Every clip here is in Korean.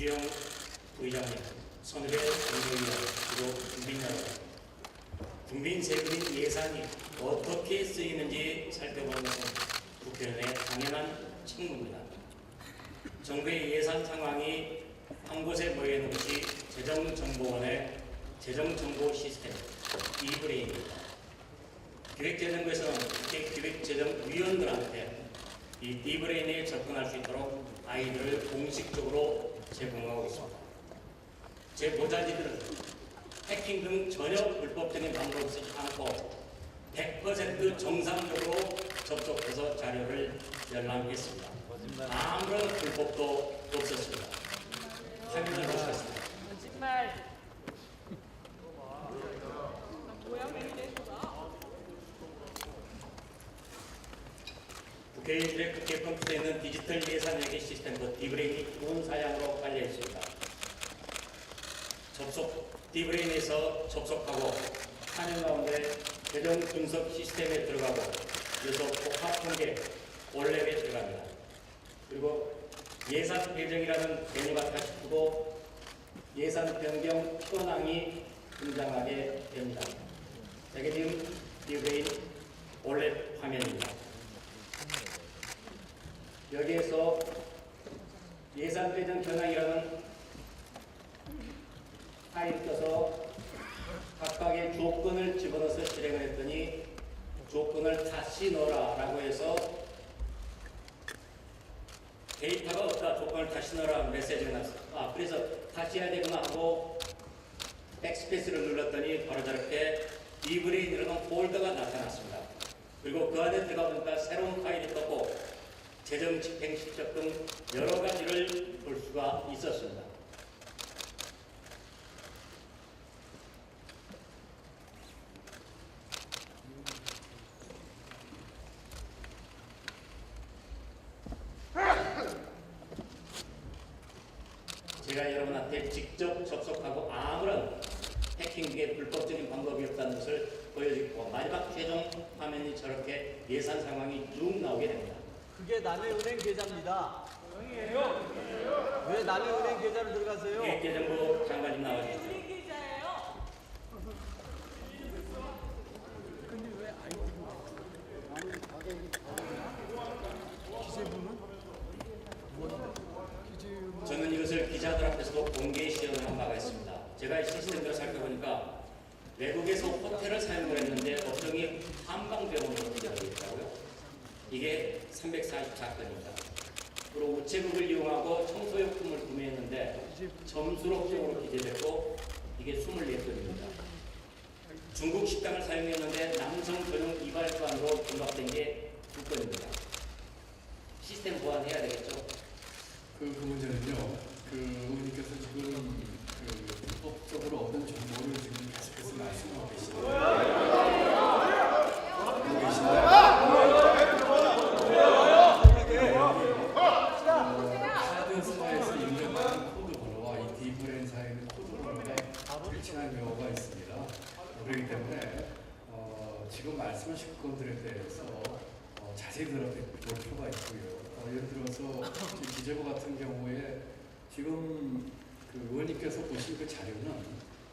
이재용 부의장님, 선의회 정무위원, 그리고 국민 여러분, 국민 세금인 예산이 어떻게 쓰이는지 살펴보는 것은 국회의원의 당연한 책무입니다. 정부의 예산 상황이 한 곳에 모여 있는 것이 재정정보원의 재정정보 시스템 D브레인입니다. 기획재정부에서는 특히 기획재정위원들한테 이 D브레인에 접근할 수 있도록 아이디어를 공식적으로 제공하고 있습니다. 제 보좌진들은 해킹 등 전혀 불법적인 방법을 쓰지 않고 100% 정상적으로 접속해서 자료를 열람했습니다. 아무런 불법도 없었습니다. 화면을 보시겠습니다. 거짓말. 국회의원들의 국회 컴퓨터에 있는 디지털 예산 회계 시스템도 D브레인이 좋은 사양으로 깔려 있습니다. D브레인에서 접속하고 화면 가운데 재정 분석 시스템에 들어가고 여기서 복합 통계 원래에 들어갑니다. 그리고 예산 배정이라는 메뉴가 다시 뜨고 예산 변경 현황이 등장하게 됩니다. 이게 지금 D브레인 원래 화면입니다. 여기에서 예산 배정 현황이라는 파일을 떠서 각각의 조건을 집어넣어서 실행을 했더니 조건을 다시 넣어라라고 해서 데이터가 없다, 조건을 다시 넣어라 메시지가 났어요. 그래서 다시 해야 되구나 하고 백스페이스를 눌렀더니 바로 저렇게 D브레인이라는 폴더가 나타났습니다. 그리고 그 안에 들어가 보니까 새로운 파일이 떴고 재정 집행 실적 등 여러 가지를 볼 수가 있었습니다. 제가 여러분한테 직접 접속하고 아무런 해킹 등의 불법적인 방법이 없다는 것을 보여드리고 마지막 최종 화면이 저렇게 예산 상황이 쭉 나오게 됩니다. 그게 남해은행 계좌입니다. 왜 남해은행 계좌로 들어가세요? 기획재정부 장관님 나와주시죠. 우리 기자예요. 저는 이것을 기자들 앞에서도 공개 시연을 한 바가 있습니다. 제가 이 시스템을 살펴보니까 외국에서 호텔을 사용을 했는데 업종이 한방병원으로 기재되어 있더라고요. 이게 344건입니다. 그리고 우체국을 이용하고 청소용품을 구매했는데 점수록적으로 기재됐고 이게 24건입니다. 중국 식당을 사용했는데 남성 전용 이발관으로 등록된 게 2건입니다. 시스템 보완해야 되겠죠? 그 문제는요. 의원님께서 지금 불법적으로 얻은 정보를 지금 계속해서 말씀하고 계시는데 카드사에서 입력한 코드 번호와 이 D브레인 사이의 코드 번호가 일치하는 경우가 있습니다. 그렇기 때문에 지금 말씀하신 것들에 대해서 자세히 들어볼 필요가 있고요. 예를 들어서 기재부 같은 경우에 지금 그 의원님께서 보신 그 자료는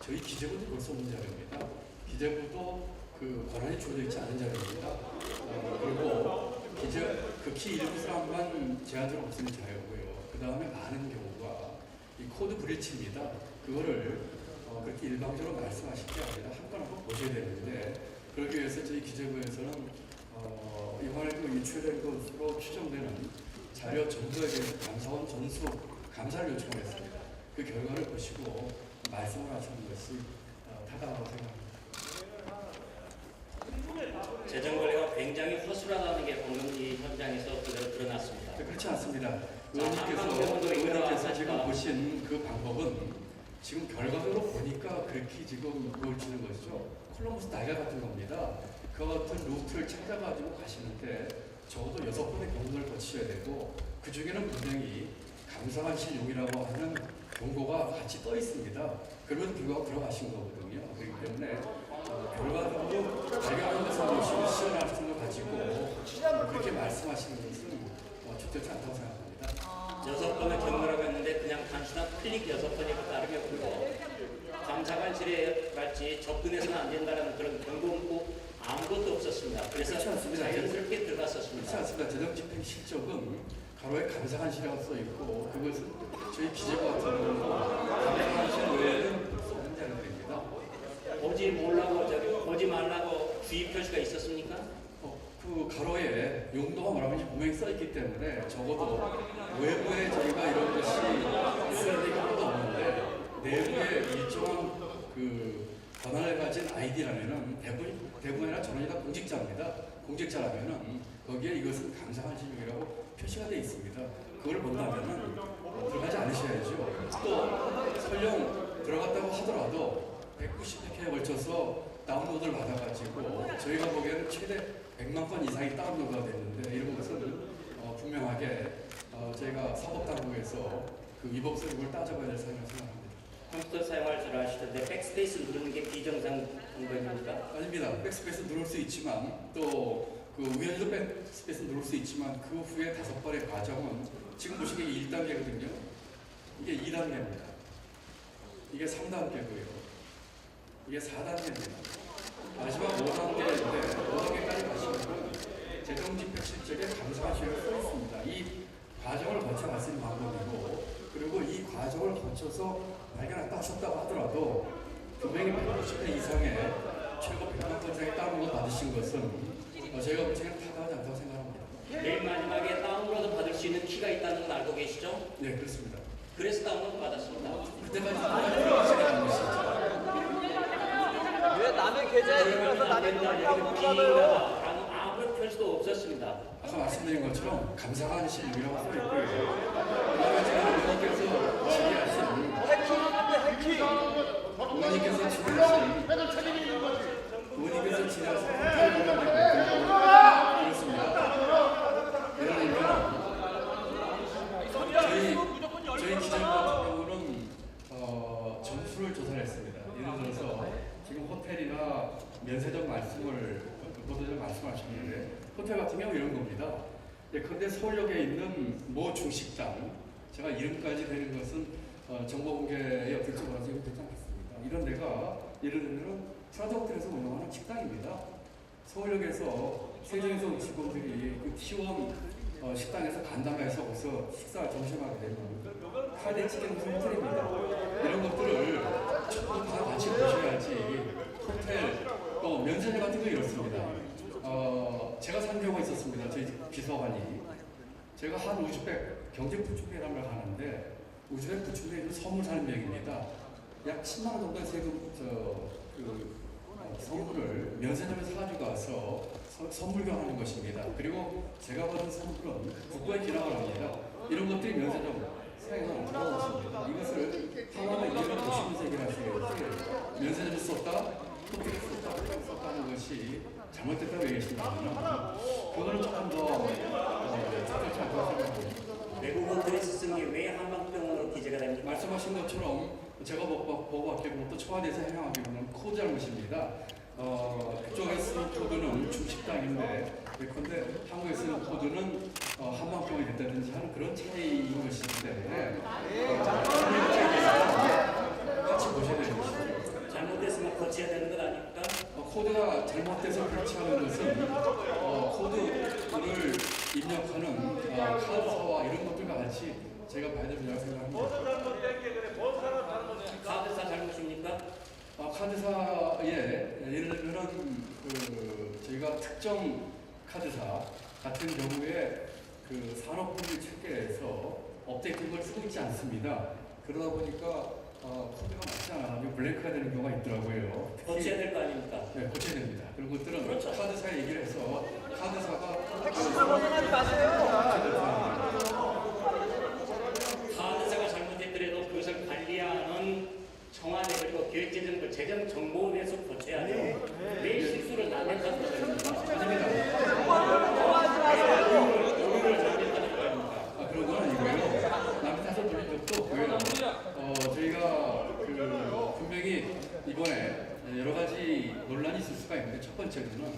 저희 기재부도 볼 수 없는 자료입니다. 기재부도 그 권한이 주어져 있지 않은 자료입니다. 그리고 극히 일부 사람만 제한적으로 없는 자료고요. 그 다음에 많은 경우가 이 코드 브리치입니다. 그거를 그렇게 일방적으로 말씀하실 게 아니라 한 건 한번 보셔야 되는데 그러기 위해서 저희 기재부에서는 이번에 유출된 것으로 추정되는 자료 전부에 대해서 감사원 전수 감사를 요청을 했습니다. 그 결과를 보시고 말씀을 하시는 것이 타당하다고 생각합니다. 재정 관리가 굉장히 허술하다는 게 방금 이 현장에서 그대로 드러났습니다. 그렇지 않습니다. 의원님께서 지금 보신 그 방법은 지금 결과적으로 보니까 그렇게 지금 보여지는 것이죠. 콜럼버스 달걀 같은 겁니다. 그 같은 루트를 찾아가지고 가시는데 적어도 6번의 경로를 거치셔야 되고 그 중에는 분명히 감사하실 용이라고 하는 경고가 같이 떠 있습니다. 그럼에도 불구하고 들어가신 거거든요. 그렇기 때문에 결과적으로 발견한 것은 열심히 시연할 수를 가지고 그렇게 말씀하시는 것은 적절치 않다고 생각합니다. 6번의 경로라고 했는데 그냥 단순한 클릭 6번에 따르면 감사관실에 같이 접근해서는 안 된다는 그런 경고 문구 아무것도 없었습니다. 그래서 그렇지 않습니다. 자연스럽게 그렇지 들어갔었습니다. 않습니다. 재정집행 실적은 가로에 감사관실이라고 써 있고 그것은 저희 기재부 같은 경우는 감사관실 외에는 볼 수 없는 자료들입니다. 보지 말라고 주의 표시가 있었습니까? 그 가로에 용도가 뭐라고 하는지 분명히 써 있기 때문에 적어도 외부에 저희가 이런 것이 있어야 될 필요도 없는데 내부에 일정한 그 권한을 가진 아이디라면은 대부분이나 전원이 다 공직자입니다. 공직자라면은 거기에 이것은 감사관실이라고 표시가 되어 있습니다. 그걸 본다면은 들어가지 않으셔야죠. 또 설령 들어갔다고 하더라도 190회에 걸쳐서 다운로드를 받아가지고 저희가 보기에는 최대 100만 건 이상이 다운로드가 됐는데 이런 것은 분명하게 저희가 사법당국에서 그 위법 사유를 따져봐야 될 사유라고 생각합니다. 컴퓨터 사용할 줄 아시던데 백스페이스 누르는 게 비정상 공간입니까? 아닙니다. 백스페이스 누를 수 있지만 또 그 우연히도 백스페이스 누를 수 있지만 그 후에 5번의 과정은 지금 보시기에 1단계거든요. 이게 2단계입니다. 이게 3단계고요. 이게 4단계입니다. 마지막 5단계인데 5단계까지 가시면 재정집행 실적에 감사하시라고 써 있습니다. 이 과정을 거쳐 갈 수 있는 방법이고 그리고 이 과정을 거쳐서 발견했다 하셨다고 하더라도 분명히 190회 이상의 최고 100만 건 이상의 다운로드 받으신 것은 저희가 볼 때는 타당하지 않다고 생각합니다. 맨 마지막에 다운로드 받을 수 있는 키가 있다는 건 알고 계시죠? 네, 그렇습니다. 그래서 다운로드 받았습니다. 그때까지 들어가지 않는 것이죠. 왜 남의 계좌에 들어가서 남의 돈을 따고 받아요? 라는 아무런 표시도 없었습니다. 아까 말씀드린 것처럼 감사관실이라고 써 있고요. 그다음에 지금 의원님께서 질의하신 의원님께서 질의하신 그렇습니다. 예를 들면 저희 기자부 같은 경우는 점수를 조사를 했습니다. 예를 들어서 지금 호텔이나 면세점 말씀하셨는데 호텔 같은 경우 이런 겁니다. 예컨대 서울역에 있는 모 중식당 제가 이름까지 되는 것은 정보공개에 어떨지 몰라서 이거 되지 않겠습니다. 이런 데가 예를 들면 프라자호텔에서 운영하는 식당입니다. 서울역에서 세종에서 온 직원들이 그 T1 식당에서 간담회에서 거기서 식사 점심하게 되면 카드에 찍힌 무슨 호텔입니다. 이런 것들을 전부 다 같이 보셔야지 호텔 또 면세점 같은 거 이렇습니다. 제가 산 경우가 있었습니다. 저희 비서관이 제가 한 우즈벡 경제부축회라는 걸 하는데 우즈벡 부축회에 있는 선물 사는 비용입니다. 약 10만 원 정도의 세금 선물을 면세점에서 사가지고 가서 선물 교환하는 것입니다. 그리고 제가 받은 선물은 국가에 기록을 합니다. 이런 것들이 면세점 사용을 안 들어갔습니다. 이것을 하나의 이유를 보시면서 얘기를 하셔야지 면세점에서 썼다, 호텔에서 썼다는 것이 잘못됐다고 얘기하신다면 그거는 조금 더 적절치 않다고 생각합니다. 외국 호텔에서 쓴 게 왜 한방병원으로 기재가 됩니까? 말씀하신 것처럼 제가 보고 왔기로는 또 청와대에서 해명하기로는 코드 잘못입니다. 그쪽에 쓰는 코드는 중식당인데 예컨대 한국에 쓰는 코드는 한방병이 됐다든지 하는 그런 차이인 것이기 때문에 같이 보셔야 되는 것이죠. 잘못됐으면 고쳐야 되는 것 아닙니까? 코드가 잘못돼서 그렇지 않은 것은 코드를 입력하는 카드사와 이런 것들과 같이 제가 봐야 된다고 생각합니다. 카드사 잘못입니까? 카드사에 예를 들면 저희가 특정 카드사 같은 경우에 그 산업분류 체계에서 업데이트된 걸 쓰고 있지 않습니다. 그러다 보니까 코드가 맞지 않아가지고 블랭크가 되는 경우가 있더라고요. 고쳐야 될 거 아닙니까? 네, 고쳐야 됩니다. 그런 것들은 그렇죠. 카드사에 얘기를 해서 카드사가 벗어나지 마세요. 카드사가 잘못됐더라도 그것을 관리하는 청와대 그리고 기획재정부 재정정보원에서 고쳐야죠. 왜 실수를 남의 탓으로 합니까? 오류를 남의 탓으로 합니까? 그런 건 아니고요. 남의 탓을 돌린 적도 없고요. 저희가 분명히 이번에 여러 가지 논란이 있을 수가 있는데 첫 번째로는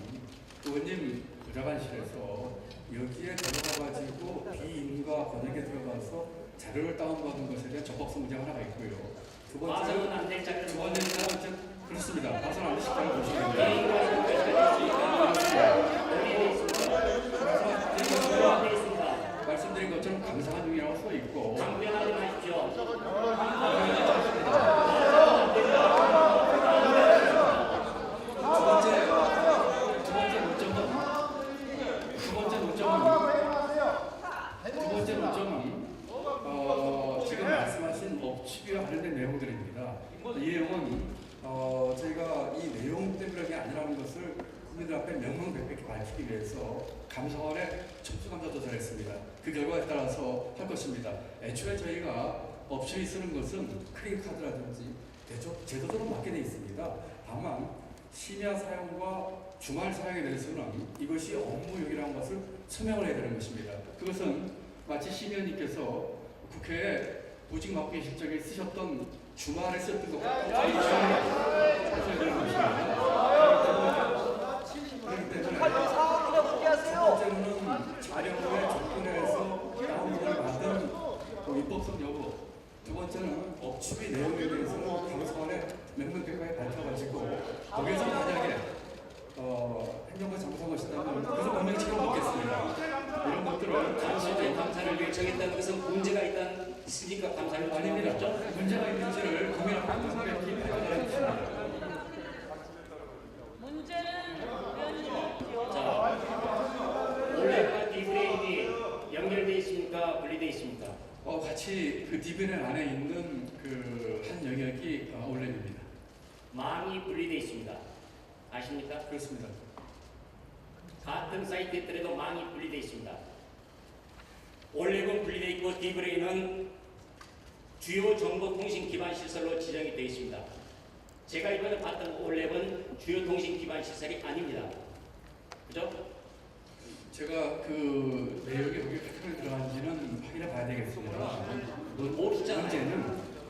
의원님 보좌관실에서 여기에 들어가가지고 비인가 권역에 들어가서 자료를 다운받은 것에 대한 적법성 문제가 하나가 있고요. 두 봐서는 번째는 안될 자료를 그렇습니다. 봐서는 안 되시다고 보시면 됩니다. 개인과는 어디에 있습니다. 말씀드린 것처럼 감사한 중이라고 써 있고 강변하지 마십시오. 두 번째 논점은 지금 말씀하신 업치비와 관련된 내용들입니다. 이 내용은 저희가 이 내용 때문에 아니라는 것을 국민들 앞에 명명백백히 밝히기 위해서 감사원에 촉수감사 조사를 했습니다. 그 결과에 따라서 할 것입니다. 애초에 저희가 업체에 쓰는 것은 크레딧 카드라든지 제도적으로 맞게 되어 있습니다. 다만 심야 사용과 주말 사용에 대해서는 이것이 업무용이라는 것을 서명을 해야 되는 것입니다. 그것은 마치 심의원님께서 국회에 보직 맡고 계실 적에 쓰셨던 주말에 썼던 것과 똑같이 하셔야 되는 것입니다. 그렇기 때문에 첫 번째로는 자료의 조건에서 다운로드를 받은 입법성 여부, 두 번째는 업추비 내용에 대해서는 감사원에 명명백백하게 밝혀가지고 거기에서 만약에 행정부 잘못한 것이다면 그래서 분명히 책임묻겠습니다. 이런 것들을 감사원의 감사를 요청했다는 것은 문제가 있으니까 감사를 아닙니다. 요청했죠. 문제가 있는지를 국민 앞에 명백히 밝혀야 됩니다. 문제는 의원님이 자, 올해가 디브레인이 연결돼 있습니까? 분리돼 있습니까? 같이 그 디비전 안에 있는 그 한 영역이 올렘입니다. 망이 분리돼 있습니다. 아십니까? 그렇습니다. 같은 사이트에 있더라도 망이 분리돼 있습니다. 올렘은 분리돼 있고 디브레인은 주요 정보통신 기반 시설로 지정이 되어 있습니다. 제가 이번에 봤던 올렘은 주요 통신 기반 시설이 아닙니다. 그죠? 제가 그 내용이 거기에 어떻게 들어간지는 확인해 봐야 되겠습니다.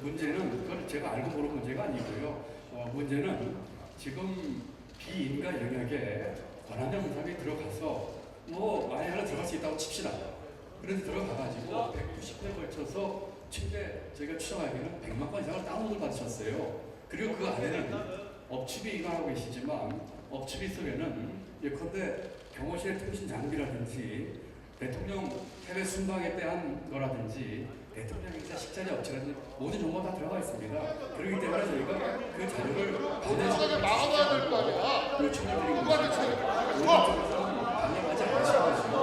문제는 그걸 제가 알고 모르는 문제가 아니고요. 문제는 지금 비인가 영역에 권한형 사람이 들어가서 만약 하나 들어갈 수 있다고 칩시다. 그래서 들어가가지고 190회 걸쳐서 최대 저희가 추정하기에는 100만 건 이상을 다운로드 받으셨어요. 그리고 그 안에는 업추비 일관하고 계시지만 업추비 속에는 예컨대 경호실의 통신 장비라든지 대통령 해외 순방에 대한 거라든지 대통령의 식자재 업체라든지 모든 정보가 다 들어가 있습니다. 그렇기 때문에 저희가 그 자료를 보내주고 막아놔야 될 거 아니야. 요청을 드리고 있습니다. 오른쪽에서는 반영하지 않으신 것이고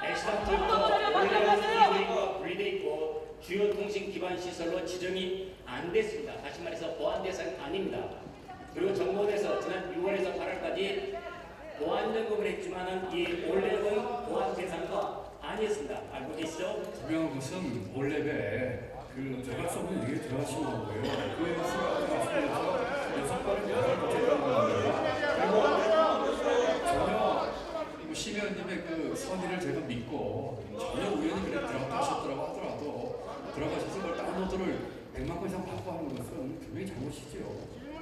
애시당초부터 분리돼 있고 주요 통신 기반 시설로 지정이 안 됐습니다. 다시 말해서 보안 대상이 아닙니다. 그리고 정보원에서 지난 6월에서 8월까지 보안 점검을 했지만은 이 올렘은 보안 대상도 아니었습니다. 알고 계시죠? 분명한 것은 올랩에 그 들어갈 수 없는 얘기 들어가신 거고요. 그래서 말씀드려서 6번을 여덟 제대로 겁니다. 그리고 전혀 심의원님의 그 선의를 제가 믿고 전혀 우연히 그래 들어갔다 하셨더라고 하더라도 들어가셔서 그걸 다운로드를 100만 건 이상 받고 하는 것은 분명히 잘못이지요.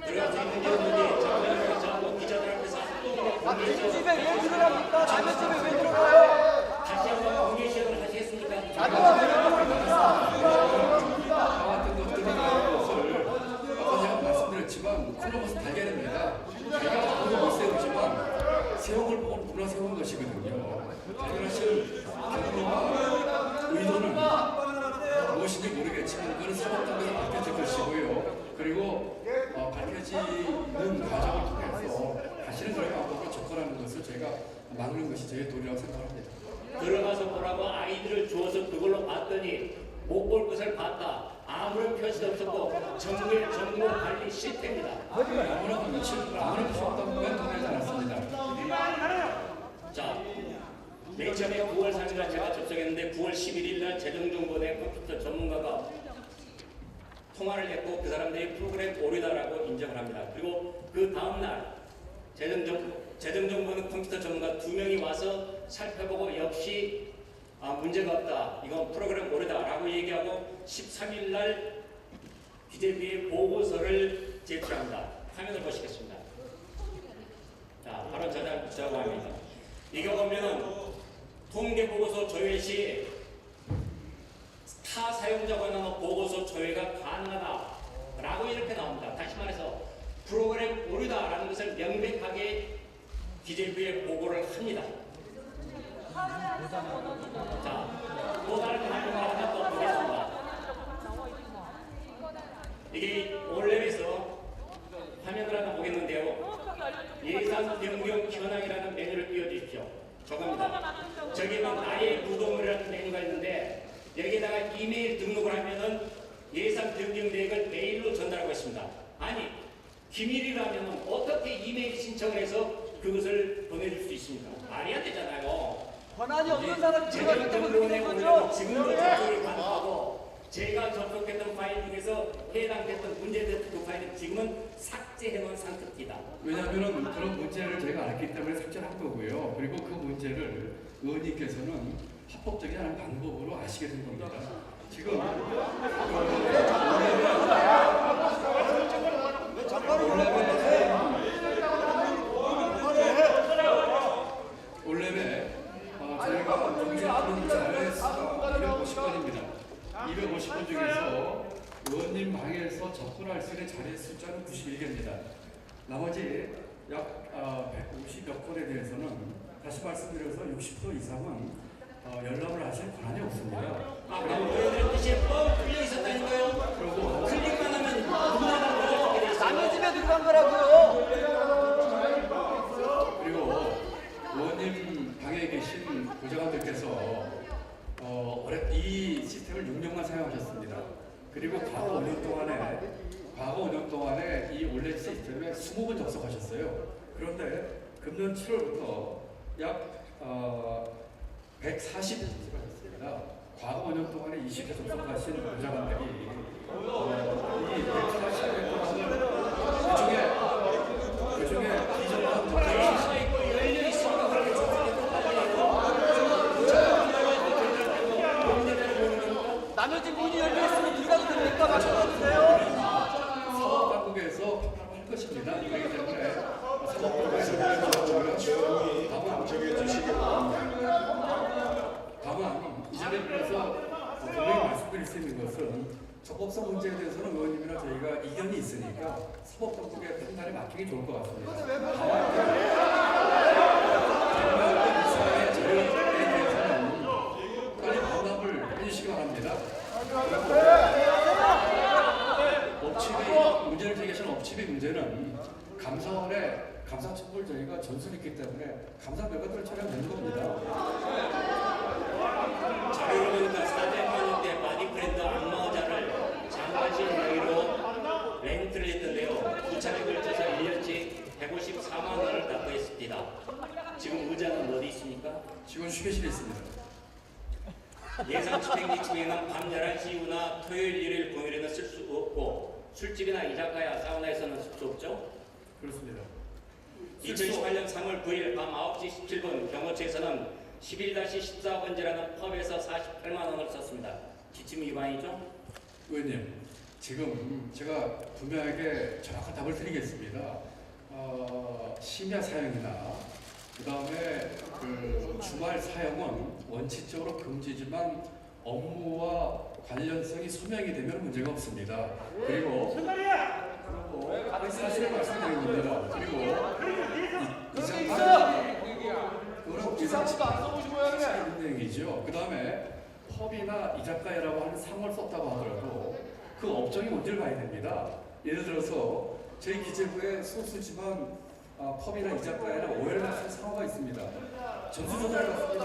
들어가서 있는지 없는지 정부에서 기자들 앞에서 남의 집에 왜 들어갑니까? 남의 집에 왜 들어가요? 다시 한번 공개 시연을 하시겠습니까? 나왔던 것들이 나온 것을 아까 제가 말씀드렸지만 콜럼버스 달걀입니다. 제가 아무도 못 세우지만 세운 걸 보고 누가 세운 것이거든요. 당연하신 경로와 의도는 무엇인지 모르겠지만 그건 사법당에서 밝혀질 것이고요. 그리고 밝혀지는 과정을 통해서 다시는 그런 방법으로 접근하는 것을 저희가 막는 것이 저희의 도리라고 생각합니다. 들어가서 보라고 아이들을 주어서 그걸로 봤더니 못 볼 것을 봤다. 아무런 표시도 없었고 정부의 정보 관리 실패입니다. 아무런 표시 없다고 왜 동의하지 않았습니다. 자, 맨 처음에 9월 3일 제가 접속했는데 9월 11일 날 재정정보대 컴퓨터 전문가가 통화를 했고 그 사람들이 프로그램 오류다라고 인정을 합니다. 그리고 그 다음날 재정정보는 컴퓨터 전문가 2명이 와서 살펴보고 역시 문제가 없다. 이건 프로그램 오류다라고 얘기하고 13일 날 비대비의 보고서를 제출합니다. 화면을 보시겠습니다. 자, 바로 저자고합니다. 이거 보면은 통계보고서 조회 시 사사용자 관한 보고서 조회가 가능하다라고 이렇게 나옵니다. 다시 말해서 프로그램 오류다라는 것을 명백하게 기재부에 보고를 합니다. 자, 또 다른 화면을 하나 더 보겠습니다. 이게 올랩에서 화면을 하나 보겠는데요. 예산 변경 현황이라는 메뉴를 띄워주십시오. 저겁니다. 저기는 나의 무덤이라는 메뉴가 있는데 여기에다가 이메일 등록을 하면은 예산 변경 계획을 메일로 전달하고 있습니다. 아니, 기밀이라면 어떻게 이메일 신청을 해서 그것을 보내줄 수 있습니까? 말이 안 되잖아요. 권한이 없는 사람이 들어가서 재정정보원에 되는 오면 거죠. 지금도 접속이 가능하고 제가 접속했던 파일 중에서 해당됐던 문제됐던 그 파일은 지금은 삭제해놓은 상태입니다. 왜냐하면 그런 문제를 저희가 알았기 때문에 삭제를 한 거고요. 그리고 그 문제를 의원님께서는 합법적인 하는 방법으로 아시게 된 겁니다. 지금 올레에 저희가 경제하는 자료수가 250건입니다. 250건 중에서 의원님 방에서 접근할 수 있는 자리 숫자는 91개입니다. 나머지 약 150여 건에 대해서는 다시 말씀드려서 60% 이상은 연락을 하실 권한이 없습니다. 아까 의원들 뜻이 뻥 뚫려 있었다니까요. 그리고 클릭만 하면 누구나 걸어주게 돼 있어요. 남의 집에 들어간 거라고요. 그리고 의원님 방에 계신 보좌관들께서 이 시스템을 6년간 사용하셨습니다. 그리고 과거 5년 동안에 이 올레 시스템에 20번 접속하셨어요. 그런데 금년 7월부터 약 140회 접속하셨습니다. 과거 5년 동안에 20회 접속하신 보좌관들이 이 140회 동안을 그중에 비정상 있고 열려 있으니까 그렇게 남의 집 문이 열려 있으면 들어가도 됩니까? 맞춰주세요. 사법당국에서 판단을 할 것입니다. 그렇기 때문에 다만 이 자리에 그래서 분명히 말씀드릴 수 있는 것은 적법성 문제에 대해서는 의원님이나 저희가 이견이 있으니까 사법당국의 판단에 맡기기 좋을 것 같습니다. 이 사회의 자료에 대해서는 빨리 반납을 해주시기 바랍니다. 문제를 제기하신 업체의 문제는 감사원의 감사청구를 저희가 전수했기 때문에 감사 결과들을 촬영되는 겁니다. 자료를 보니까 400만 원대 바디프렌드 안마의자를 장관실 명의로 렌트를 했던데요. 2차례 걸쳐서 1년치 154만 원을 납부했습니다. 지금 의자는 어디 있습니까? 지금 휴게실에 있습니다. 예산 집행기 중에는 밤 11시 이후나 토요일, 일요일, 공휴일에는 쓸 수 없고 술집이나 이자카야, 사우나에서는 쓸 수 없죠. 그렇습니다. 2018년 3월 9일 밤 9시 17분 경호처에서는 11-14번지라는 펍에서 48만 원을 썼습니다. 지침 위반이죠? 의원님, 지금 제가 분명하게 정확한 답을 드리겠습니다. 심야 사용이나 그 다음에 그 주말 사용은 원칙적으로 금지지만 업무와 관련성이 소명이 되면 문제가 없습니다. 그리고 사실을 말씀드린 겁니다. 그리고 기사부도 안 써보시고 있는 얘기죠. 그 다음에 펍이나 이자카야라고 하는 상호를 썼다고 하더라도 그 업종이 뭔지를 봐야 됩니다. 예를 들어서 저희 기재부에 소수지만 펍이나 이자카야나 오해를 받는 상호가 있습니다. 전수조사를 받습니다.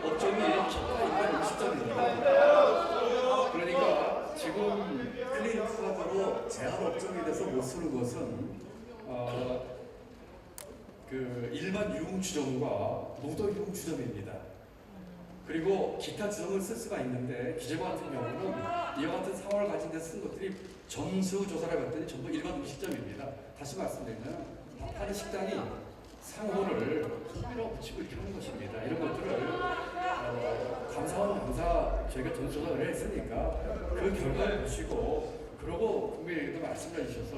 업종이 기타 일반 60점입니다. 그러니까 지금 클리닉카드로 제한 업종에 대해서 못 쓰는 것은 그 일반 유흥주점과 무도 유흥주점입니다. 그리고 기타 주점을 쓸 수가 있는데 기재부 같은 경우는 이와 같은 상황을 가진 데 쓴 것들이 전수조사를 봤더니 전부 일반 음식점입니다. 다시 말씀드리면 밥하는 식당이 상호를 소비로 붙이고 이렇게 하는 것입니다. 이런 것들을 감사원 감사 저희가 전수조사를 했으니까 그 결과를 보시고 그러고 국민에게도 말씀을 해주셔서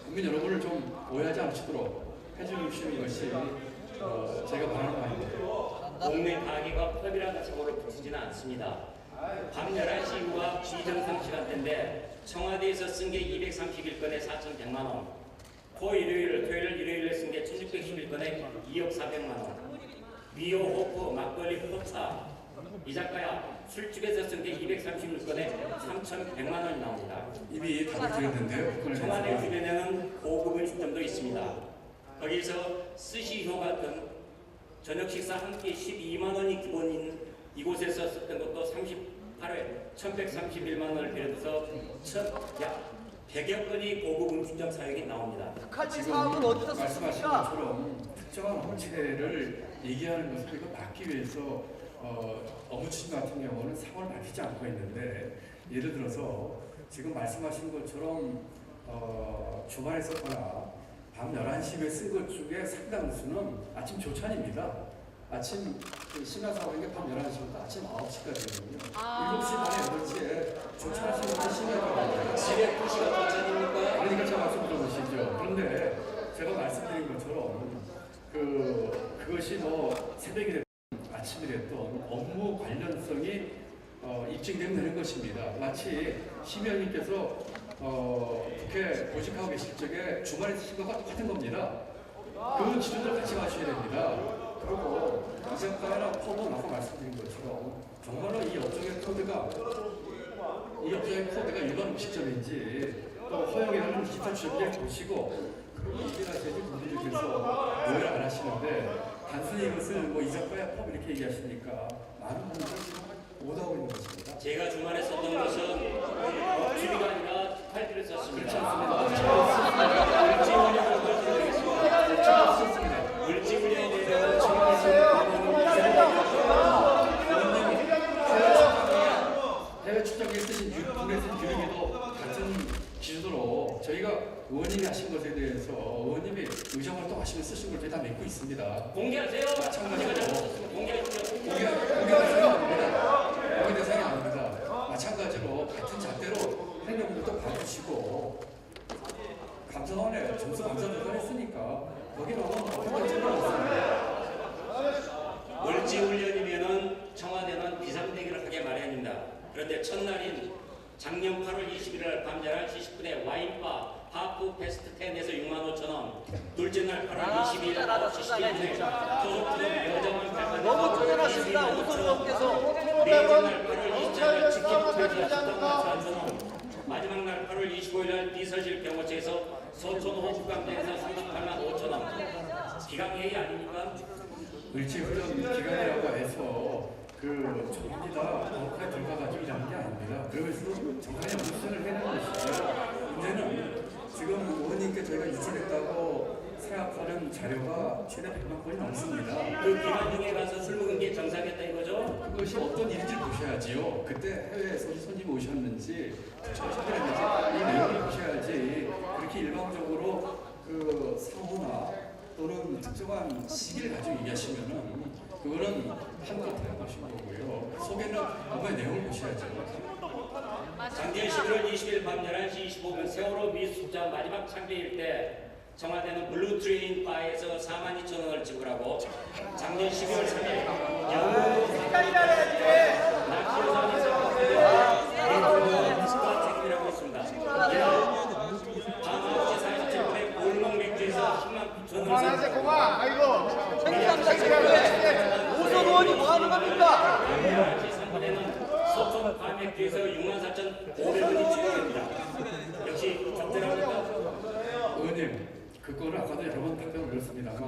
국민 여러분을 좀 오해하지 않으시도록 해주시는 것이 제가 바라는 바입니다. 동네 가게가 펍이라는 상호를 붙이지는 않습니다. 밤 11시 이후와 비정상 시간대인데 청와대에서 쓴 게 231건에 4,100만 원, 토요일 일요일에 쓴 게 1,611건에 2억 400만 원, 미오 호프 막걸리 포차 이 작가야 술집에서 쓴 게 236건에 3,100만 원이 나옵니다. 이미 답을 드렸는데요. 청와대 주변에는 고급 음식점도 있습니다. 거기서 스시효 같은 저녁 식사 한 끼 12만 원이 기본인 이곳에서 썼던 것도 38회 1,131만 원을 비롯해서 약 100여 건이 고급 음식점 사용이 나옵니다. 칼치 사업은 어디서 말씀하신 썼습니까? 것처럼 특정한 업체를 얘기하는 것을 이거 막기 위해서 업무 추진 같은 경우는 상호를 밝히지 않고 있는데, 예를 들어서 지금 말씀하신 것처럼 주말에 썼거나 밤 11시에 쓴 것 중에 상당수는 아침 조찬입니다. 아침 신화사업인 게 밤 11시부터 아침 9시까지거든요. 7시 반에 8시에 조찬하시는 분이 심해요. 새벽 2시가 도착입니까? 그러니까 제가 말씀 들어보시죠. 그런데 제가 말씀드린 것처럼 그것이 뭐 새벽이 됐든 아침이 됐든 업무 관련성이 입증되면 되는 것입니다. 마치 심의원님께서 국회 보직하고 계실 적에 주말에 쓰신 것과 똑같은 겁니다. 그 기준을 같이 가셔야 됩니다. 그리고 이전까지나 포도 아까 말씀드린 것처럼 정말로 이 업종의 코드가 일반 음식점인지 또 허용이라는 기타 주제를 보시고 얘기하셔야지 분들께서 오해를 안 하시는데, 단순히 이것을 뭐 이전까지 법 이렇게 얘기하시니까 많은 분들이 오해하고 있는 것입니다. 제가 주말에 썼던 것은 업주비가 아니라 팔비를 썼습니다. 그렇지 않습니다. 물질훈련에 대한 청와대에서 해외 출장에 쓰신 분에 쓴 기록에도 같은 기준으로 저희가 의원님이 하신 것에 대해서 의원님이 의정활동 하시면 쓰신 걸 저희 다 맺고 있습니다. 공개하세요. 마찬가지로 공개하십시오. 공개 대상이 아닙니다. 마찬가지로 같은 잣대로 행정부도 봐주시고 감사원에 점수 감사 조사했으니까 거기는 어떤 문제가 없습니다. 물질훈련이면은 청와대는 비상대기를 하게 마련입니다. 그런데 첫날인 작년 8월 21일 밤 11시 10분에 와인바 하프 페스트 10에서 65,000원, 둘째 날 8월 22일 9시 11분에 소속팀 여정원 발판 너무 쪼잔하십니다. 오소리님께서. 넷째 날 8월 24일 치킨 페이지가 14,000원, 마지막 날 8월 25일 날 비서실 경호처에서 서촌호 국감장에서 385,000원. 기강회의 아닙니까? 을지훈련 기간이라고 해서 전부 다 법에 들어가가지고 일하는 게 아닙니다. 그래서 정상의 물선을 해내는 것이죠. 문제는 지금 의원님께 저희가 유출했다고 생각하는 자료가 최대 100만 건이 넘습니다. 그 기간 중에 가서 술 먹은 게 정상이었다 이거죠? 그것이 어떤 일인지 보셔야지요. 그때 해외에서 손님 오셨는지 처신했는지 이 내용을 보셔야지 그렇게 일방적으로 상호나 또는 특정한 시기를 가지고 얘기하시면은 그거는 한껏 해보신 거고요. 속에는 업무의 내용을 보셔야죠. 작년 11월 20일 밤 11시 25분 세월호 미수습자 마지막 참배일 때 청와대는 블루트레인 바에서 42,000원을 지불하고 작년 12월 3일 영국 낙지여선에서 미스터 책임이라고 있습니다. 밤 9시 47분에 골목 맥주에서 10만 9천원을 오소 의원이 뭐 하는 겁니까? 3분에는 소총 과맥주에서 64,500원이 지급됩니다. 역시 적절합니까? 의원님, 그거를 아까도 여러 번 답변을 드렸습니다만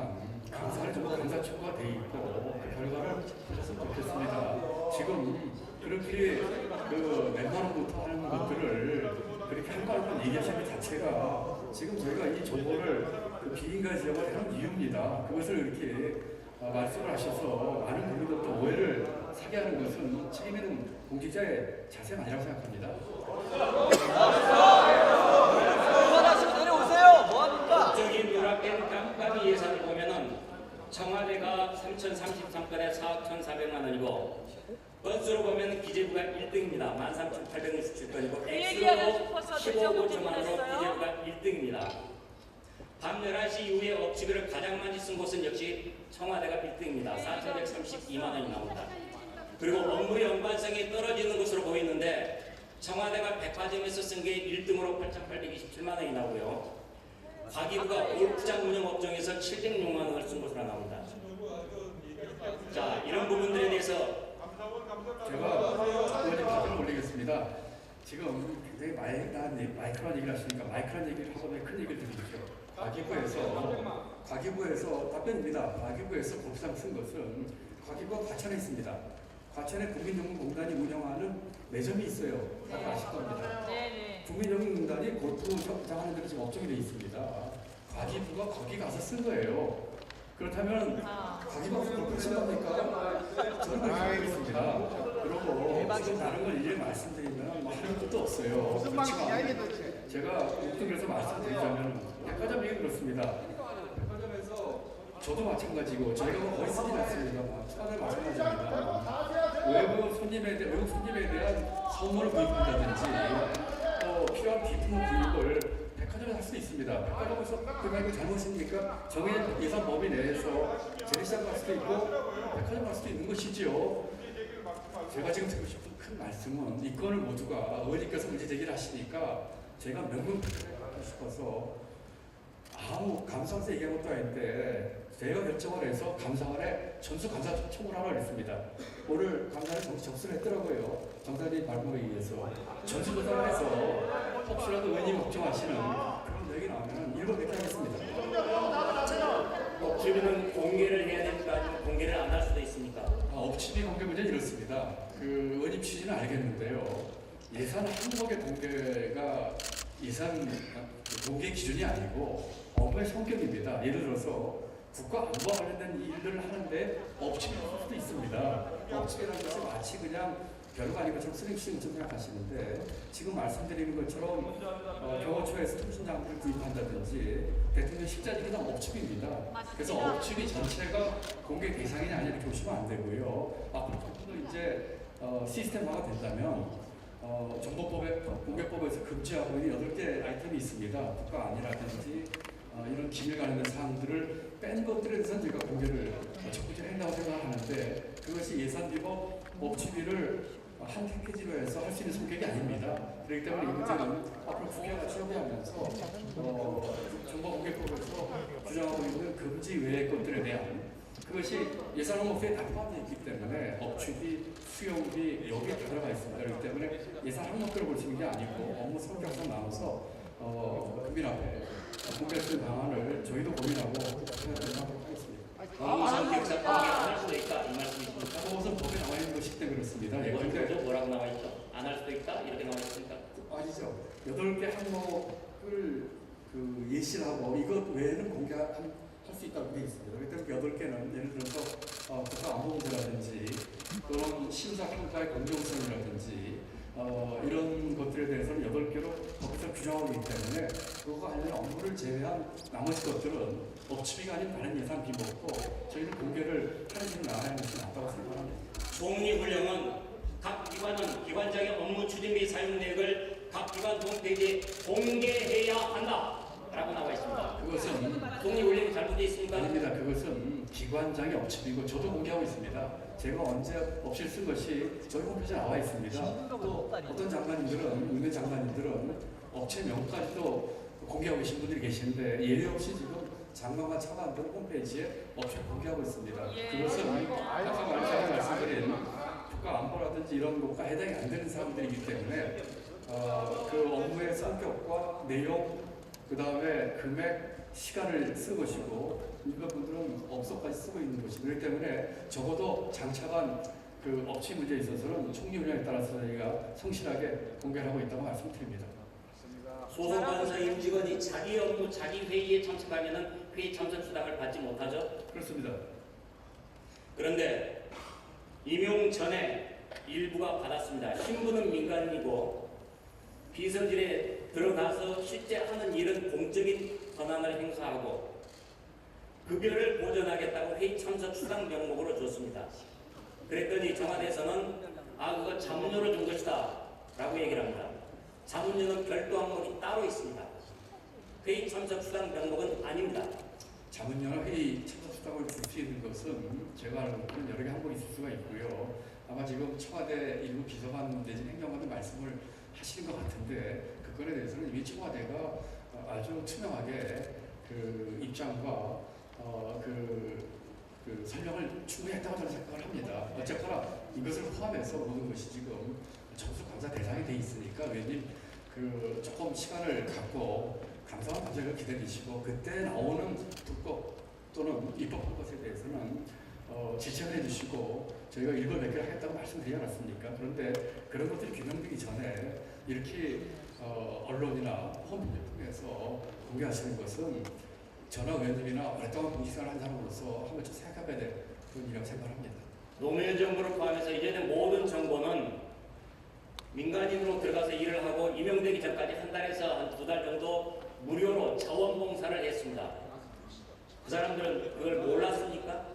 감사를 좀 감사 초과가 돼 있고 그 결과를 보셨으면 좋겠습니다. 지금 그렇게 몇만 원부터 하는 것들을 그렇게 한가로만 얘기하시는 것 자체가 지금 저희가 이 정보를 비인가 지역을 하는 이유입니다. 그것을 이렇게 말씀을 하셔서 많은 분들도 오해를 사게 하는 것은 책임 있는 공직자의 자세가 아니라고 생각합니다. 그만하시고 내려오세요. 뭐합니까? 법적인 누락된 깜깜이 예산을 보면은 청와대가 3,033건에 4억 1,400만 원이고 건수로 보면 기재부가 1등입니다. 13,867건이고 액수로 15억 5천만 원으로 기재부가 1등입니다. 밤 11시 이후에 업체비를 가장 많이 쓴 곳은 역시 청와대가 1등입니다. 4,132만 원이 나옵니다. 그리고 업무 연관성이 떨어지는 것으로 보이는데 청와대가 백화점에서 쓴 게 1등으로 8,827만 원이 나오고요. 과기부가 골프장 운영 업종에서 706만 원을 쓴 것으로 나옵니다. 자, 이런 부분들에 대해서 제가 의원님 답변을 올리겠습니다. 지금 굉장히 마이크로한 얘기를 하시니까 마이크로한 얘기를 하고 큰 얘기를 드리죠. 과기부에서 답변입니다. 과기부에서 골프장 쓴 것은 과기부가 과천에 있습니다. 과천에 국민연금공단이 운영하는 매점이 있어요. 다들 아실 겁니다. 네네. 국민연금공단이 골프장 하는 데는 지금 업종이 되어 있습니다. 과기부가 거기 가서 쓴 거예요. 그렇다면 과기부가 골프를 쓴 겁니까? 저는 그렇게 알고 있습니다. 그리고 지금 다른 걸 일일이 말씀드리면 뭐 하는 것도 없어요. 그렇지만 제가 목동에서 말씀드리자면 백화점 얘기 들었습니다. 백화점에서 저도 마찬가지고 저희가 뭐 거의 쓰진 않습니다. 다들 마찬가지입니다. 외국 손님에 대한 선물을 구입한다든지 또 필요한 비품 구입을 백화점에서 할 수 있습니다. 백화점에서 그게 잘못입니까? 정해진 예산 범위 내에서 재래시장 갈 수도 있고 백화점 갈 수도 있는 것이지요. 제가 지금 드리고 싶은 큰 말씀은 이 건을 모두가 의원님께서 문제 제기를 하시니까 제가 명분을 하고 싶어서 아무 감사원에서 얘기한 것도 아닌데 제가 결정을 해서 감사원에 전수감사 청구를 하라고 했습니다. 오늘 감사원에 접수를 했더라고요. 정사님 발표에 의해서 전수조사를 해서 혹시라도 의원님 걱정하시는 그런 얘기 나오면 일본 뵙게 하겠습니다. 업체비는 공개를 해야 됩니까? 아니면 공개를 안 할 수도 있습니까? 업체비 공개 문제는 이렇습니다. 그 의원님 취지는 알겠는데요. 예산 항목의 공개가 예산 공개 기준이 아니고 업무의 성격입니다. 예를 들어서 국가 안보와 관련된 일들을 하는데 업체비를 쓸 수도 있습니다. 업체비라는 것이 마치 그냥 별거 아닌 것처럼 쓰레기 쓰는 것처럼 생각하시는데 지금 말씀드리는 것처럼 경호처에서 통신장비를 구입한다든지 대통령 식자재기는 업체비입니다. 그래서 업체비 전체가 공개 대상이냐 아니냐 이렇게 보시면 안 되고요. 앞으로 이제 시스템화가 된다면 정보공개법에서 금지하고 있는 8개 아이템이 있습니다. 국가 안이라든지 이런 기밀 관련된 사항들을 뺀 것들에 대해서는 저희가 공개를 적극적으로 한다고 생각하는데 그것이 예산비법 업체비를 한 패키지로 해서 할 수 있는 성격이 아닙니다. 그렇기 때문에 이 문제는 앞으로 국회가 취업하면서 정보공개법에서 주장하고 있는 금지 외의 것들에 대한 그것이 예산 항목에 다 포함되어 있기 때문에 업체비, 수용비 여기에 다 들어가 있습니다. 그렇기 때문에 예산 항목들을 볼 수 있는 게 아니고 업무 성격상 나눠서 국민 앞에 공개할 수 있는 방안을 저희도 고민하고 생각하도록 하겠습니다. 업무 성격상 공개 안 할 수도 있다 이 말씀이십니까? 그것은 법에 나와 있는 것이기 때문에 그렇습니다. 그런데 뭐라고 나와 있죠? 안 할 수도 있다 이렇게 나와 있습니까? 아니죠. 8개 항목을 예시를 하고 이것 외에는 공개할 수 있다고 되어 있습니다. 그렇기 때문에 8개는 예를 들어서 국가 안보 문제라든지 또는 심사 평가의 공정성이라든지 이런 것들에 대해서는 8개로 법에서 규정하고 있기 때문에 그거가 관련 업무를 제외한 나머지 것들은 업체비가 아닌 다른 예산 비법도 저희는 공개를 하는 식으로 나가는 것이 낫다고 생각합니다. 총리훈령은 각 기관은 기관장의 업무 추진 및 사용 내역을 각 기관 홈페이지에 공개해야 한다 라고 나와 있습니다. 그것은 총리훈령이 잘못되어 있습니까? 아닙니다. 그것은 기관장의 업체비고 저도 공개하고 있습니다. 제가 언제 업체를 쓴 것이 저희 홈페이지에 나와 있습니다. 또 어떤 장관님들은, 있는 장관님들은 업체 명까지도 공개하고 계신 분들이 계시는데 예외 없이 지금 장관과 차관들 홈페이지에 업체 공개하고 있습니다. 그것은 아까 말씀드린 국가 안보라든지 이런 것과 해당이 안 되는 사람들이기 때문에 그 업무의 성격과 내용, 그 다음에 금액, 시간을 쓴 것이고 이분들은 업소까지 쓰고 있는 것이고 그렇기 때문에 적어도 장차관 그 업체 문제에 있어서는 총리훈령에 따라서 저희가 성실하게 공개를 하고 있다고 말씀드립니다. 소속관사 임직원이 자기 업무, 자기 회의에 참석하면 회의 참석 수당을 받지 못하죠? 그렇습니다. 그런데 임용 전에 일부가 받았습니다. 신분은 민간인이고 비서실에 들어가서 실제 하는 일은 공적인 권한을 행사하고 급여를 보전하겠다고 회의 참석 수당 명목으로 줬습니다. 그랬더니 청와대에서는 그거 자문료로 준 것이다 라고 얘기를 합니다. 자문료는 별도 항목이 따로 있습니다. 회의 참석 수당 명목은 아닙니다. 자문위원 회의 참석 수당을 줄 수 있는 것은 제가 알기로는 여러 개 항목이 있을 수가 있고요. 아마 지금 청와대 일부 비서관 내지 행정관들 말씀을 하시는 것 같은데 그 건에 대해서는 이미 청와대가 아주 투명하게 그 입장과 그 설명을 충분히 했다고 저는 생각을 합니다. 어쨌거나 이것을 포함해서 모든 것이 지금 정수 감사 대상이 돼 있으니까 의원님 그 조금 시간을 갖고 감사원 과정을 기다리시고 그때 나오는 불법 또는 입법한 것에 대해서는 지적을 해주시고 저희가 일벌 몇 개를 했다고 말씀드리지 않았습니까? 그런데 그런 것들이 규명되기 전에 이렇게 언론이나 홈페이지를 통해서 공개하시는 것은 전화 의원님이나 오랫동안 공직생활을 한 사람으로서 한 번쯤 생각해봐야 될 그런 일이라고 생각합니다. 노무현 정부를 포함해서 이제는 모든 정보는 민간인으로 들어가서 일을 하고 임명되기 전까지 한 달에서 한 2달 정도 무료로 자원봉사를 했습니다. 그 사람들은 그걸 몰랐습니까?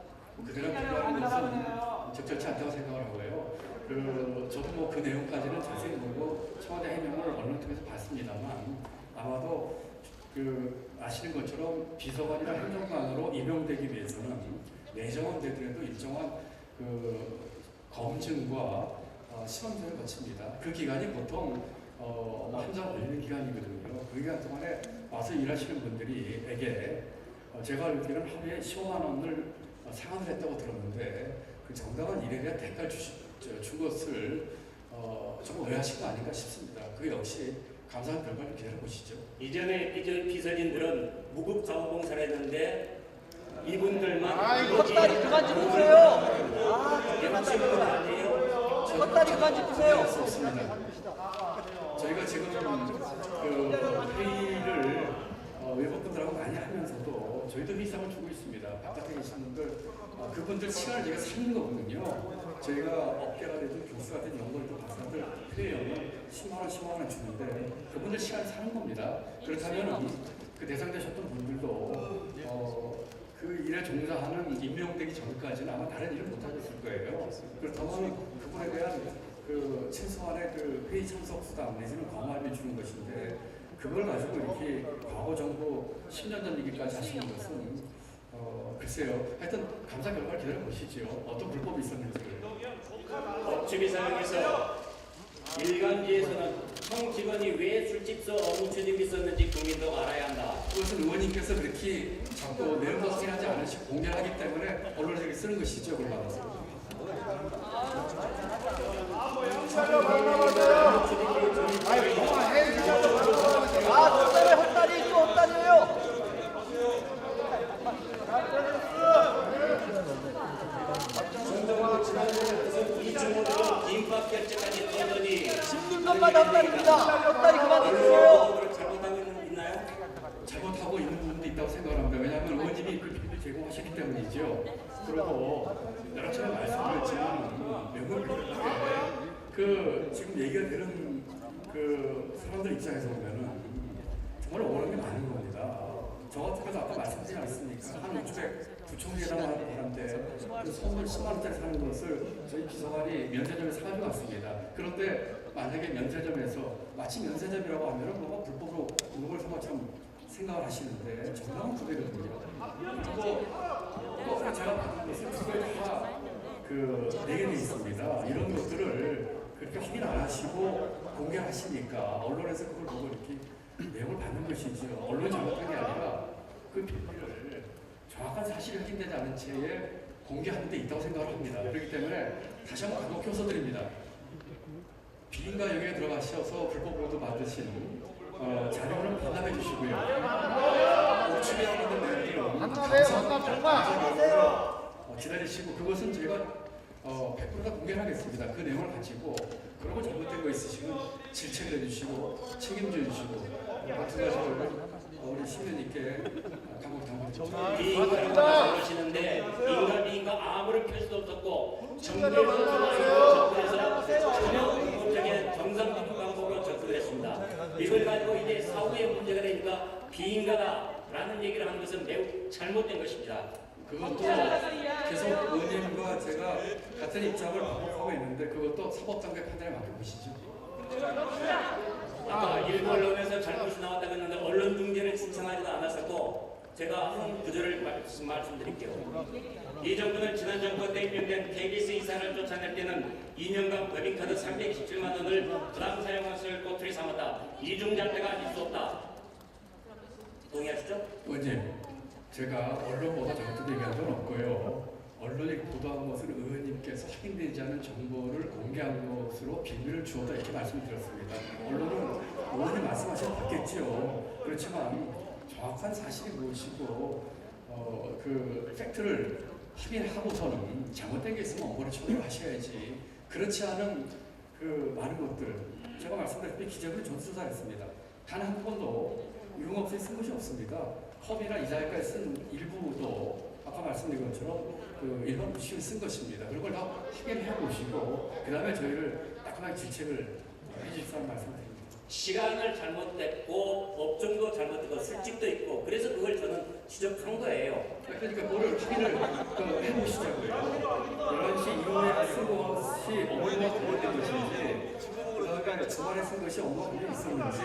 그대로 비교하는 것은 적절치 않다고 생각을 하고요. 저도 뭐 그 내용까지는 자세히 모르고 청와대 해명을 언론 통해서 봤습니다만 아마도 아시는 것처럼 비서관이나 행정관으로 임명되기 위해서는 내정은 되더라도 일정한 검증과 시험들을 거칩니다. 그 기간이 보통 한참 걸리는 기간이거든요. 그 기간 동안에 와서 일하시는 분들에게 제가 알기로는 하루에 15만 원을 상환을 했다고 들었는데 그 정당한 일에 대한 대가를 준 것을 조금 오해하신 거 아닌가 싶습니다. 그 역시 감사한 결과를 기다려보시죠. 이전에 비서진들은 무급 자원봉사를 했는데 이분들만 헛다리 그만 좀 보세요. 헛다리 그만 좀 보세요. 수 없습니다. 저희가 지금 회의를 외국분들하고 많이 하면서도 저희도 회의상을 주고 있습니다. 바깥에 계신 분들 그분들 시간을 제가 사는 거거든요. 저희가 업계가 되든 교수가 되든 연구를 박사들 회의하면 10만 원, 15만 원 주는데 그분들 시간을 사는 겁니다. 그렇다면 그 대상되셨던 분들도 그 일에 종사하는 임명되기 전까지는 아마 다른 일을 못 하셨을 거예요. 그렇다면 그분에 대한 그 최소한의 그 회의 참석 수당 내지는 과마를 주는 것인데 그걸 가지고 이렇게 과거 정부 10년 전 얘기까지 하시는 것은 글쎄요. 하여튼 감사 결과를 기다려 보시죠. 어떤 불법이 있었는지를. 법치비 사항에서 일간지에서는 청 직원이 왜 술집서 업무추집이 있었는지 국민도 알아야 한다. 그것은 의원님께서 그렇게 자꾸 내용도 확인하지 않으시고 공개하기 때문에 언론에 쓰는 것이죠. 그걸 받아서. 헛다리 또 헛다리예요. 이 주모들은 김밥 결제까지 떠더니 씹는 것만 헛다리입니다. 헛다리 그만 해주세요. 잘못하고 있나요? 잘못하고 있는 부분도 있다고 생각합니다. 왜냐하면 의원님이 그 비밀을 제공하셨기 때문이죠. 그리고 여러 차례 말씀드렸지만 명분을 지금 얘기가 되는 그 사람들 입장에서 보면은 정말 오는 게 많은 겁니다. 저 같은 경우도 아까 말씀드리지 않았습니까? 한 우측에 부총리에다가 하는데 그 선물 10만 원짜리 사는 것을 저희 비서관이 면세점에서 사가지고 왔습니다. 그런데 만약에 면세점에서 마치 면세점이라고 하면은 뭐가 불법으로 그걸 것처럼 생각을 하시는데 정당한 구매거든요. 또 제가 받은 것을 두 개 다 내게 돼 있습니다. 이런 것들을 그렇게 확인 안 하시고 공개하시니까 언론에서 그걸 보고 이렇게 내용을 받는 것이죠. 언론이 잘못한 게 아니라 그 비밀을 정확한 사실이 확인되지 않은 채에 공개하는 데 있다고 생각을 합니다. 그렇기 때문에 다시 한번 간곡히 호소드립니다. 비인가 영역에 들어가셔서 불법으로도 받으신 자료는 반납해 주시고요. 추계하는 내용들은 감사합니다. 기다리시고 그것은 제가 100% 다 공개하겠습니다. 그 내용을 가지고 그러고 잘못된 거 있으시면 질책을 해주시고 책임져 주시고 두 가지를 우리 시민님께 강곡 당부드립니다. 비인가라고 그러시는데 비인가 아무런 표시도 없었고 정부에서 전혀 정상적인 방법으로 접근을 했습니다. 이걸 가지고 이제 사후에 문제가 되니까 비인가다라는 얘기를 하는 것은 매우 잘못된 것입니다. 그것도 계속 의원님과 제가 같은 입장을 반복하고 있는데 그것도 사법당국의 판단에 맡겨보시죠. 아까 일부 언론에서 잘못이 나왔다고 했는데 언론 중재를 신청하지도 않았었고 제가 한 구절을 말씀드릴게요. 이 정부는 지난 정부 때 임명된 KBS 이사를 쫓아낼 때는 2년간 법인카드 327만 원을 부당 사용 것을 꼬투리 삼았다. 이중잣대가 아닐 수 없다. 동의하시죠? 의원님, 제가 언론보다 저한테 얘기한 건 없고요. 언론이 보도한 것은 의원님께서 확인되지 않은 정보를 공개한 것으로 비밀을 주었다 이렇게 말씀드렸습니다. 언론은 의원님 말씀하셔도 받겠지요. 그렇지만 정확한 사실이 무엇이고 그 팩트를 확인하고서는 잘못된 게 있으면 엄벌에 처리를 하셔야지. 그렇지 않은 그 많은 것들 제가 말씀드렸듯이 기재부는 전수조사했습니다. 단 한 번도 유흥업소에 쓴 것이 없습니다. 컵이나 이자에까지 쓴 일부도 아까 말씀드린 것처럼 그 일반 무식을 쓴 것입니다. 그런 걸 다 확인해 보시고 그 다음에 저희를 따끔하게 질책을 해주시라는 말씀드립니다. 시간을 잘못됐고 업종도 잘못됐고 술집도 있고 그래서 그걸 저는 지적한 거예요. 그러니까 그거를 확인을 해보시자고요. 11시 이후에 쓴 것이 업무와 관련된 것인지 그다음에 주말에 쓴 것이 업무와 관련이 있었는지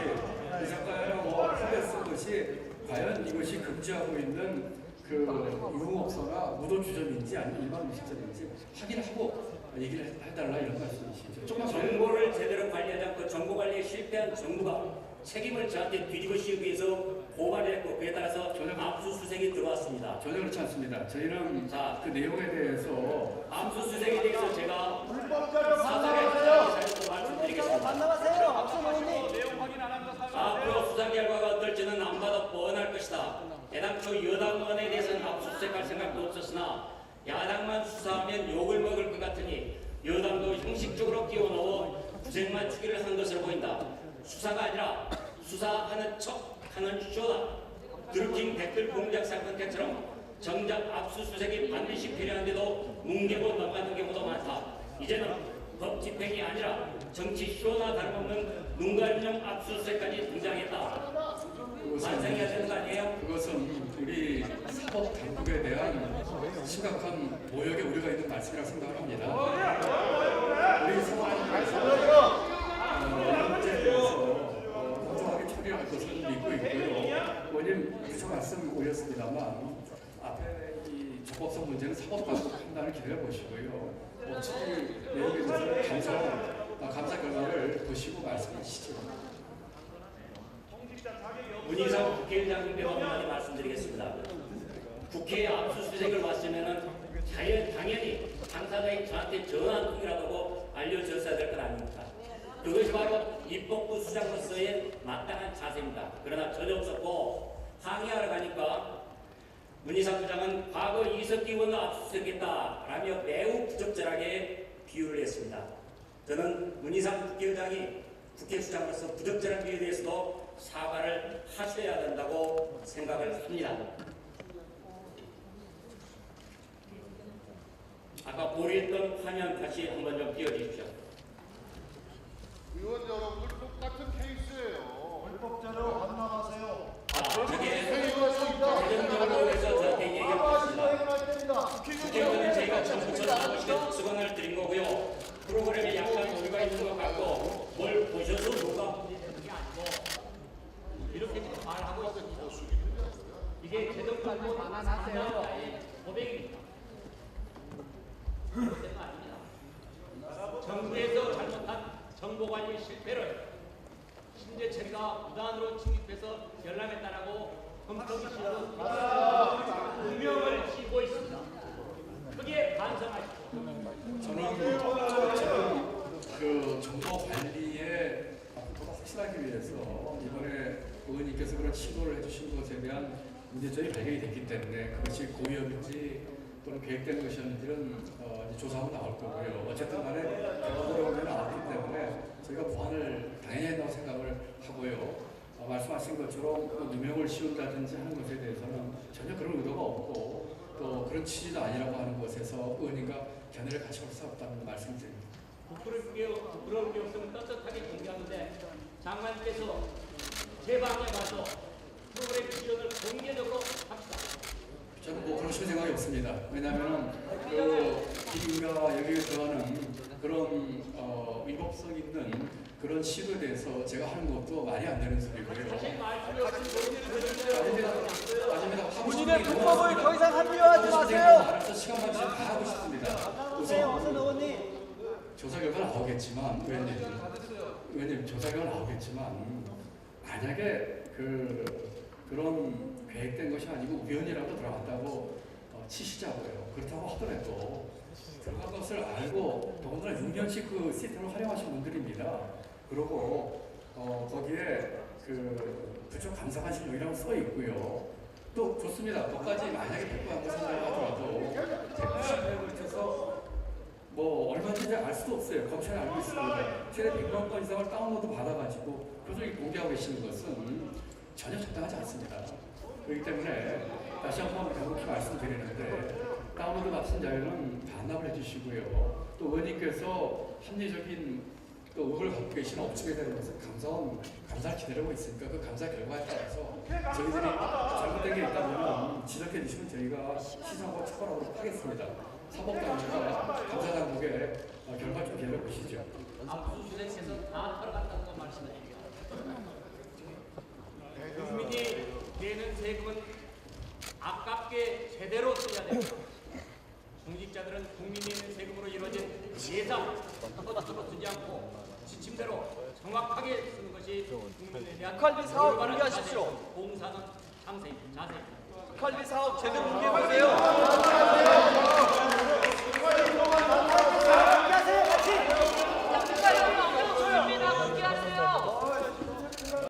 이 작가나 뭐 하루에 쓴 것이 과연 이것이 금지하고 있는 그 유흥업소나 무도주점인지 아니면 일반 음식점인지 확인하고 얘기를 해달라 이런 말씀이시죠. 정보를 제대로 관리하지 않고 정보 관리에 실패한 정부가 책임을 저한테 뒤집어 씌우기 위해서 고발을 했고 그에 따라서 압수수색이 들어왔습니다. 전혀 그렇지 않습니다. 저희는 그 내용에 대해서 압수수색에 대해서 제가 사전에 말씀드리겠습니다. 만나가세요, 박수 의원님. 앞으로 수사 결과가 어떨지는 안 봐도 뻔할 것이다. 애당초 여당원에 대해서는 압수수색할 생각도 없었으나 야당만 수사하면 욕을 먹을 것 같으니 여당도 형식적으로 끼워넣어 구색만 추기를 한 것으로 보인다. 수사가 아니라 수사하는 척하는 쇼다. 드루킹 댓글 공작 사건 때처럼 정작 압수수색이 반드시 필요한데도 뭉개고 넘어가는 경우도 많다. 이제는 법 집행이 아니라 정치 쇼나 다름없는 눈가림용 압수수색까지 등장했다. 반성해야 되는 거 아니에요? 그것은 우리 사법 당국에 대한 심각한 모욕의 우려가 있는 말씀이라고 생각합니다. 우리 사법 당국에서 이런 문제에 대해서 공정하게 처리할 것을 믿고 있고요. 의원님 부처 말씀 올렸습니다만 앞에 이 적법성 문제는 사법 당국 판단을 기다려 보시고요. 어찌 내용에 대해서 감사 결과를 보시고 말씀하시죠. 문희상 국회의장님께도 한마디 말씀드리겠습니다. 국회에 압수수색을 왔으면 당연히 당사자인 저한테 전화 한 통이라도 알려줬어야 될 건 아닙니까? 그것이 바로 입법부 수장으로서의 마땅한 자세입니다. 그러나 전혀 없었고 항의하러 가니까 문희상 부장은 과거 이석기 의원을 압수수색했다라며 매우 부적절하게 비유를 했습니다. 저는 문희상 국회의장이 국회수장으로서 부적절한 비유에 대해서도 사과를 하셔야 된다고 생각을 합니다. 아까 보류했던 화면 다시 한번 좀 띄워주십시오. 의원 여러분들 똑같은 케이스예요. 불법자료 반납하세요. 저게 재정정보에서 저한테 얘기했습니다. 국회의원은 저희가 정부처럼 수건을 드린 거고요. 프로그램에 약간 오류가 있는 것 같고 뭘 보셔서 누가 문제되는 게 아니고 이렇게 말하고 있습니다. 이게 재정정보 반환하세요. 고백입니다. 그런 거 아닙니다. 정부에서 잘못한 정보관리 실패를 심재철이가 무단으로 침입해서 열람했다라고 검토기 씨로 누명을 씌고 있습니다. 거기에 반성하십시오. 저는 그 정보 관리에 보다 확실하기 위해서 이번에 의원님께서 그런 시도를 해주신 것에 대한 문제점이 발견이 됐기 때문에 그것이 고의였는지 또는 계획된 것이었는지는 조사하고 나올 거고요. 어쨌든 간에 결과적으로 나왔기 때문에 저희가 보완을 당연히 한다고 생각을 하고요. 말씀하신 것처럼 누명을 씌운다든지 하는 것에 대해서는 전혀 그런 의도가 없고 또 그런 취지도 아니라고 하는 것에서 의원님과 견해를 같이 할 수 없다는 말씀드립니다. 부끄러울 게 없으면 떳떳하게 공개하는데 장관께서 제 방에 가서 프로그램 지원을 공개적으로 합시다. 저는 뭐 그러실 생각이 없습니다. 왜냐하면 그 비리가 여기에 들어가는 그런 위법성 있는 그런 시도에 대해서 제가 하는 것도 말이 안 되는 소리고요. 마지막에 하고 싶은 본인의 얘기 너무 불법을 많습니다. 더 이상 합리화하지 하고 싶은 얘기 마세요. 많아서 시간 만지면 다 하고 싶습니다. 어선 의원님. 조사 결과 나오겠지만 의원님 조사 결과 나오겠지만 만약에 그런 계획된 것이 아니고 우연이라도 들어갔다고 치시자고요. 그렇다고 하더라도 들어간 것을 알고 더군다나 6년씩 그 시스템을 활용하신 분들입니다. 그리고 거기에 그 부처 감사관실 여기라고 써 있고요. 또 좋습니다. 그것까지 만약에 100번 생각을 하더라도 190년에 걸쳐서 뭐 얼마인지 알 수도 없어요. 검찰이 알고 있습니다. 최대 100만 건 이상을 다운로드 받아가지고 표정이 공개하고 계시는 것은 전혀 적당하지 않습니다. 그렇기 때문에 다시 한번 간곡히 말씀드리는데 다운로드 받은 자료는 반납을 해주시고요. 또 의원님께서 합리적인 또 의혹을 갖고 계신 업체에 대해서 감사를 기다리고 있으니까 그 감사 결과에 따라서 저희들이 잘못된 게 있다면 지적해 주시면 저희가 시정하고 처벌하도록 하겠습니다. 사법당국과 감사당국의 결과 좀 기다려 보시죠. 압수수색에서 다 들어갔다고 말씀드립니다. 국민이 내는 세금은 아깝게 제대로 써야 됩니다. 공직자들은 국민이 내는 세금으로 이루어진 예상, 허투루 쓰지 않고 지침대로 정확하게 쓰는 것이 국민에 대한 북한비 사업 올바른 공개하십시오. 자세, 봉사는 자세입니다. 북한비 사업 제대로 공개해보세요.